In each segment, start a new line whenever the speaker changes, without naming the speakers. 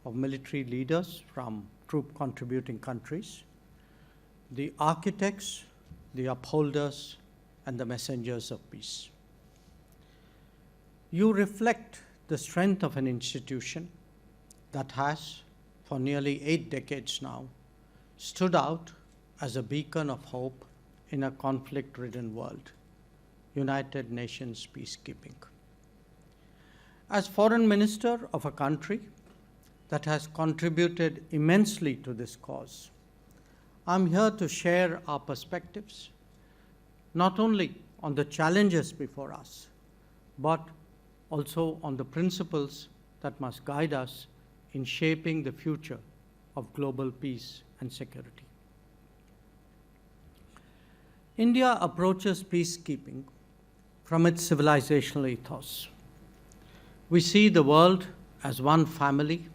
of military leaders from troop contributing countries, the architects, the upholders, and the messengers of peace. You reflect the strength of an institution that has, for nearly 8 decades now, stood out as a beacon of hope in a conflict-ridden world, United Nations peacekeeping. As Foreign Minister of a country that has contributed immensely to this cause, I'm here to share our perspectives, not only on the challenges before us, but also on the principles that must guide us in shaping the future of global peace and security. India approaches peacekeeping from its civilizational ethos. We see the world as one family,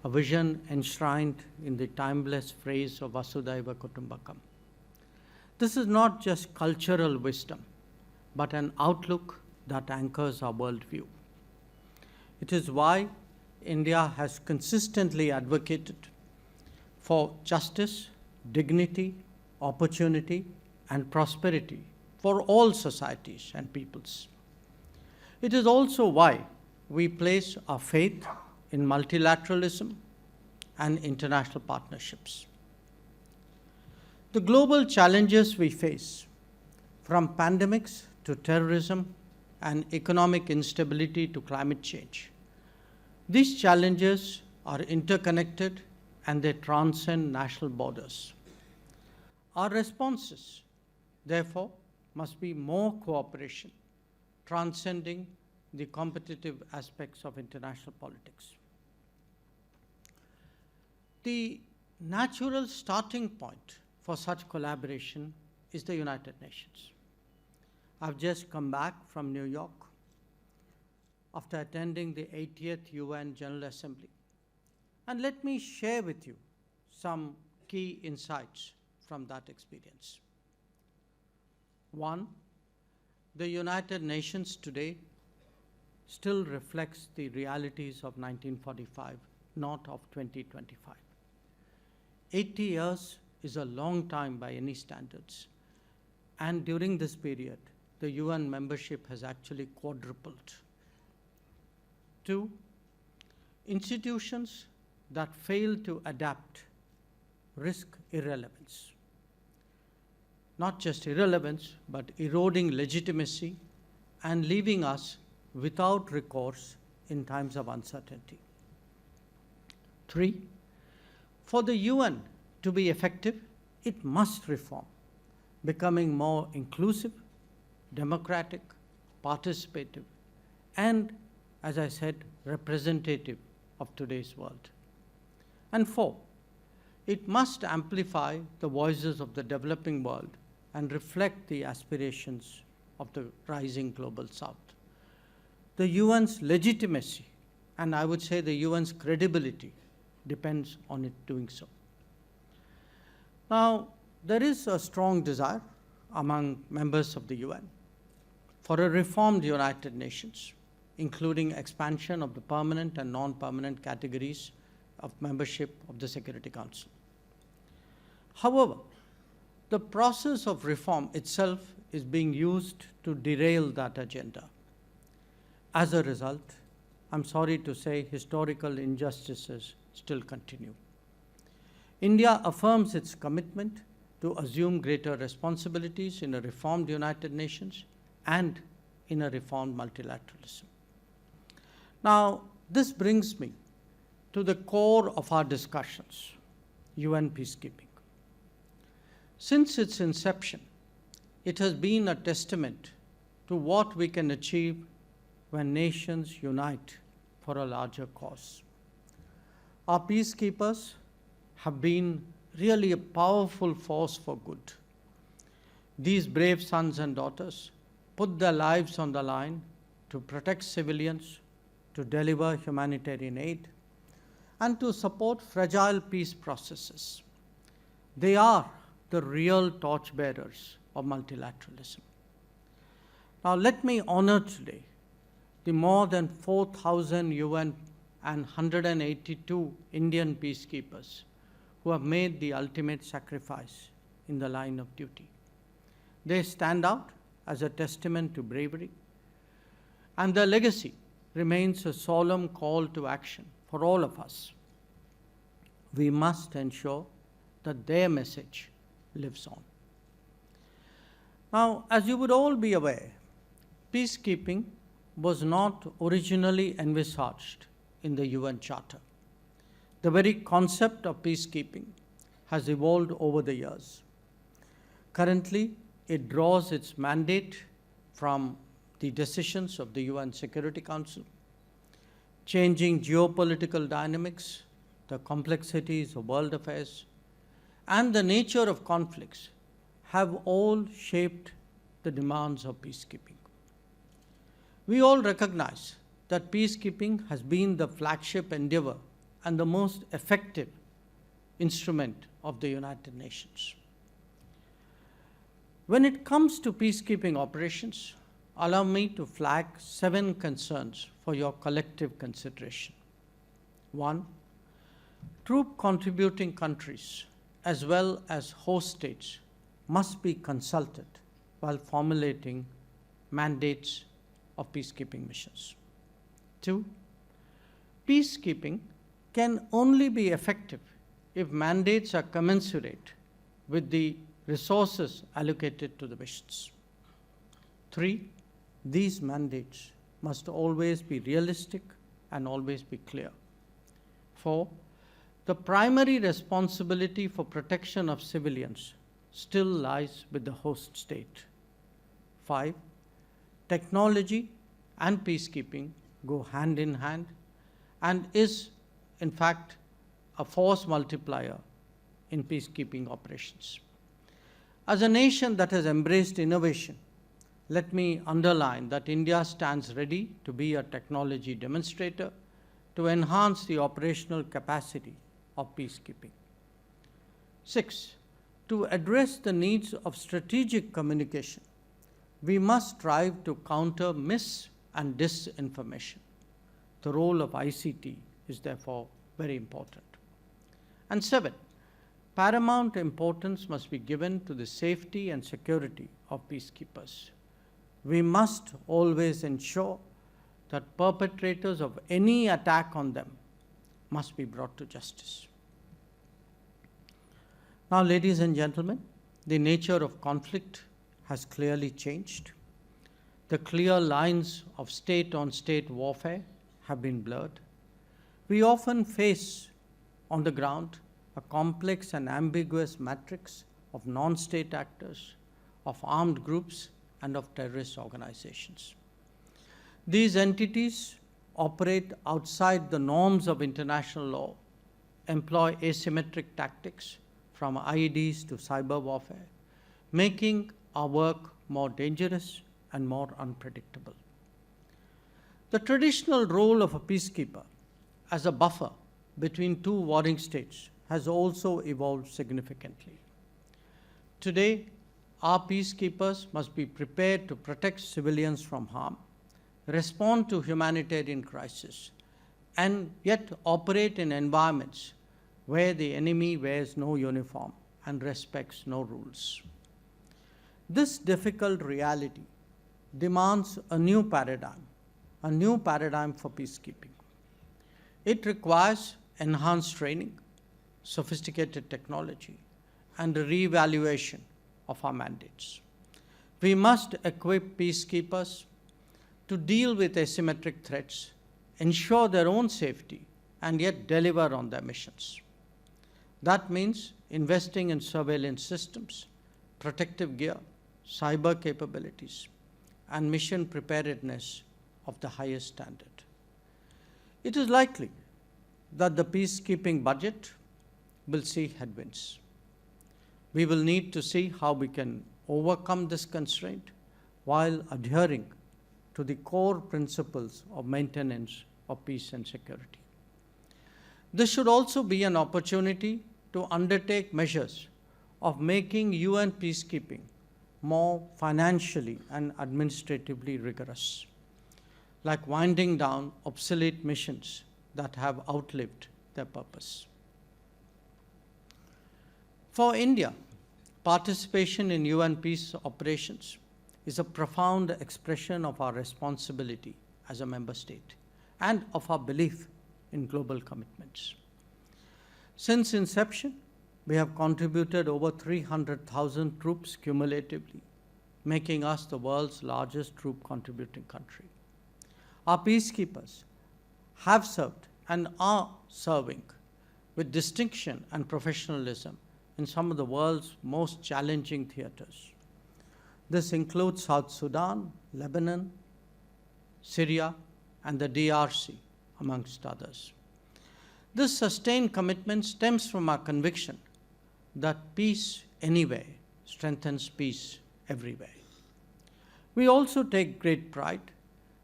a vision enshrined in the timeless phrase of Vasudhaiva Kutumbakam. This is not just cultural wisdom, but an outlook that anchors our worldview. It is why India has consistently advocated for justice, dignity, opportunity, and prosperity for all societies and peoples. It is also why we place our faith in multilateralism and international partnerships. The global challenges we face, from pandemics to terrorism and economic instability to climate change, these challenges are interconnected and they transcend national borders. Our responses, therefore, must be more cooperation, transcending the competitive aspects of international politics. The natural starting point for such collaboration is the United Nations. I've just come back from New York after attending the 80th UN General Assembly. And let me share with you some key insights from that experience. One, the United Nations today still reflects the realities of 1945, not of 2025. 80 years is a long time by any standards. And during this period, the UN membership has actually quadrupled. Two, institutions that fail to adapt risk irrelevance. Not just irrelevance, but eroding legitimacy and leaving us without recourse in times of uncertainty. Three, for the UN to be effective, it must reform, becoming more inclusive, democratic, participative, and, as I said, representative of today's world. And four, it must amplify the voices of the developing world and reflect the aspirations of the rising global South. The UN's legitimacy, and I would say the UN's credibility, depends on it doing so. Now, there is a strong desire among members of the UN for a reformed United Nations, including expansion of the permanent and non-permanent categories of membership of the Security Council. However, the process of reform itself is being used to derail that agenda. As a result, I'm sorry to say, historical injustices still continue. India affirms its commitment to assume greater responsibilities in a reformed United Nations and in a reformed multilateralism. Now, this brings me to the core of our discussions, UN peacekeeping. Since its inception, it has been a testament to what we can achieve when nations unite for a larger cause. Our peacekeepers have been really a powerful force for good. These brave sons and daughters put their lives on the line to protect civilians, to deliver humanitarian aid, and to support fragile peace processes. They are the real torchbearers of multilateralism. Now, let me honor today the more than 4,000 UN and 182 Indian peacekeepers who have made the ultimate sacrifice in the line of duty. They stand out as a testament to bravery, and their legacy remains a solemn call to action for all of us. We must ensure that their message lives on. Now, as you would all be aware, peacekeeping was not originally envisaged in the UN Charter. The very concept of peacekeeping has evolved over the years. Currently, it draws its mandate from the decisions of the UN Security Council. Changing geopolitical dynamics, the complexities of world affairs, and the nature of conflicts have all shaped the demands of peacekeeping. We all recognize that peacekeeping has been the flagship endeavor and the most effective instrument of the United Nations. When it comes to peacekeeping operations, allow me to flag 7 concerns for your collective consideration. 1, troop contributing countries as well as host states must be consulted while formulating mandates of peacekeeping missions. 2, peacekeeping can only be effective if mandates are commensurate with the resources allocated to the missions. 3, these mandates must always be realistic and always be clear. 4, the primary responsibility for protection of civilians still lies with the host state. 5, technology and peacekeeping go hand in hand and is, in fact, a force multiplier in peacekeeping operations. As a nation that has embraced innovation, let me underline that India stands ready to be a technology demonstrator to enhance the operational capacity of peacekeeping. 6, to address the needs of strategic communication, we must strive to counter mis- and disinformation. The role of ICT is therefore very important. And 7, paramount importance must be given to the safety and security of peacekeepers. We must always ensure that perpetrators of any attack on them must be brought to justice. Now, ladies and gentlemen, the nature of conflict has clearly changed. The clear lines of state-on-state warfare have been blurred. We often face on the ground a complex and ambiguous matrix of non-state actors, of armed groups, and of terrorist organizations. These entities operate outside the norms of international law, employ asymmetric tactics from IEDs to cyber warfare, making our work more dangerous and more unpredictable. The traditional role of a peacekeeper as a buffer between 2 warring states has also evolved significantly. Today, our peacekeepers must be prepared to protect civilians from harm, respond to humanitarian crises, and yet operate in environments where the enemy wears no uniform and respects no rules. This difficult reality demands a new paradigm for peacekeeping. It requires enhanced training, sophisticated technology, and a reevaluation of our mandates. We must equip peacekeepers to deal with asymmetric threats, ensure their own safety, and yet deliver on their missions. That means investing in surveillance systems, protective gear, cyber capabilities, and mission preparedness of the highest standard. It is likely that the peacekeeping budget will see headwinds. We will need to see how we can overcome this constraint while adhering to the core principles of maintenance of peace and security. This should also be an opportunity to undertake measures of making UN peacekeeping more financially and administratively rigorous, like winding down obsolete missions that have outlived their purpose. For India, participation in UN peace operations is a profound expression of our responsibility as a member state and of our belief in global commitments. Since inception, we have contributed over 300,000 troops cumulatively, making us the world's largest troop contributing country. Our peacekeepers have served and are serving with distinction and professionalism in some of the world's most challenging theaters. This includes South Sudan, Lebanon, Syria, and the DRC, amongst others. This sustained commitment stems from our conviction that peace anywhere strengthens peace everywhere. We also take great pride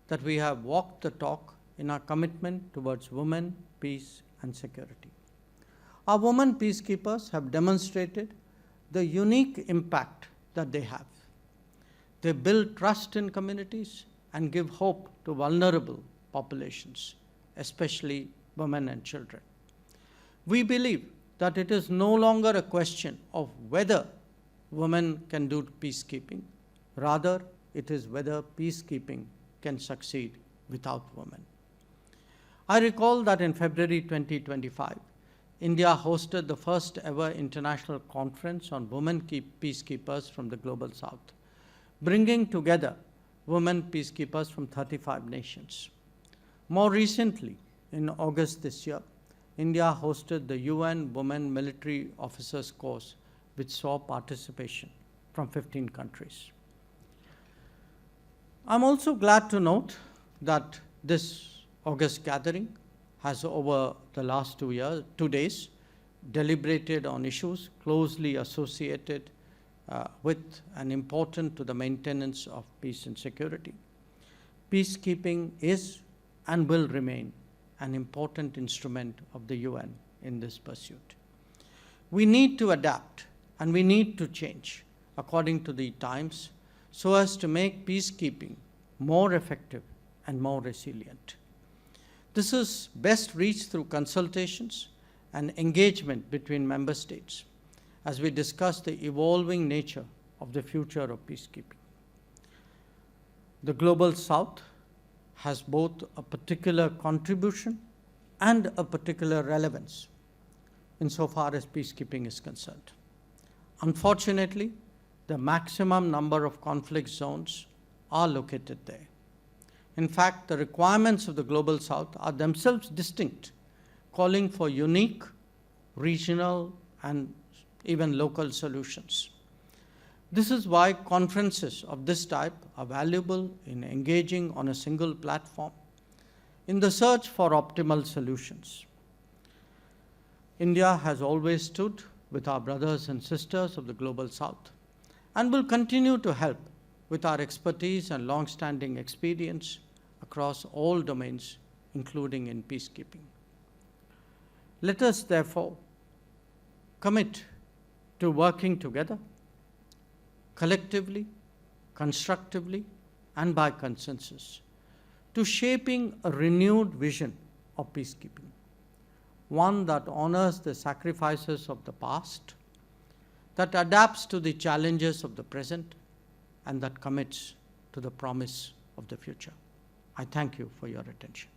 that we have walked the talk in our commitment towards women, peace, and security. Our women peacekeepers have demonstrated the unique impact that they have. They build trust in communities and give hope to vulnerable populations, especially women and children. We believe that it is no longer a question of whether women can do peacekeeping. Rather, it is whether peacekeeping can succeed without women. I recall that in February 2025, India hosted the first ever international conference on women peacekeepers from the Global South, bringing together women peacekeepers from 35 nations. More recently, in August this year, India hosted the UN Women Military Officers Course, which saw participation from 15 countries. I'm also glad to note that this August gathering has, over the last 2 days, deliberated on issues closely associated with and important to the maintenance of peace and security. Peacekeeping is and will remain an important instrument of the UN in this pursuit. We need to adapt and we need to change according to the times so as to make peacekeeping more effective and more resilient. This is best reached through consultations and engagement between member states as we discuss the evolving nature of the future of peacekeeping. The Global South has both a particular contribution and a particular relevance insofar as peacekeeping is concerned. Unfortunately, the maximum number of conflict zones are located there. In fact, the requirements of the Global South are themselves distinct, calling for unique, regional, and even local solutions. This is why conferences of this type are valuable in engaging on a single platform in the search for optimal solutions. India has always stood with our brothers and sisters of the Global South and will continue to help with our expertise and long-standing experience across all domains, including in peacekeeping. Let us therefore commit to working together, collectively, constructively, and by consensus, to shaping a renewed vision of peacekeeping, one that honors the sacrifices of the past, that adapts to the challenges of the present, and that commits to the promise of the future. I thank you for your attention.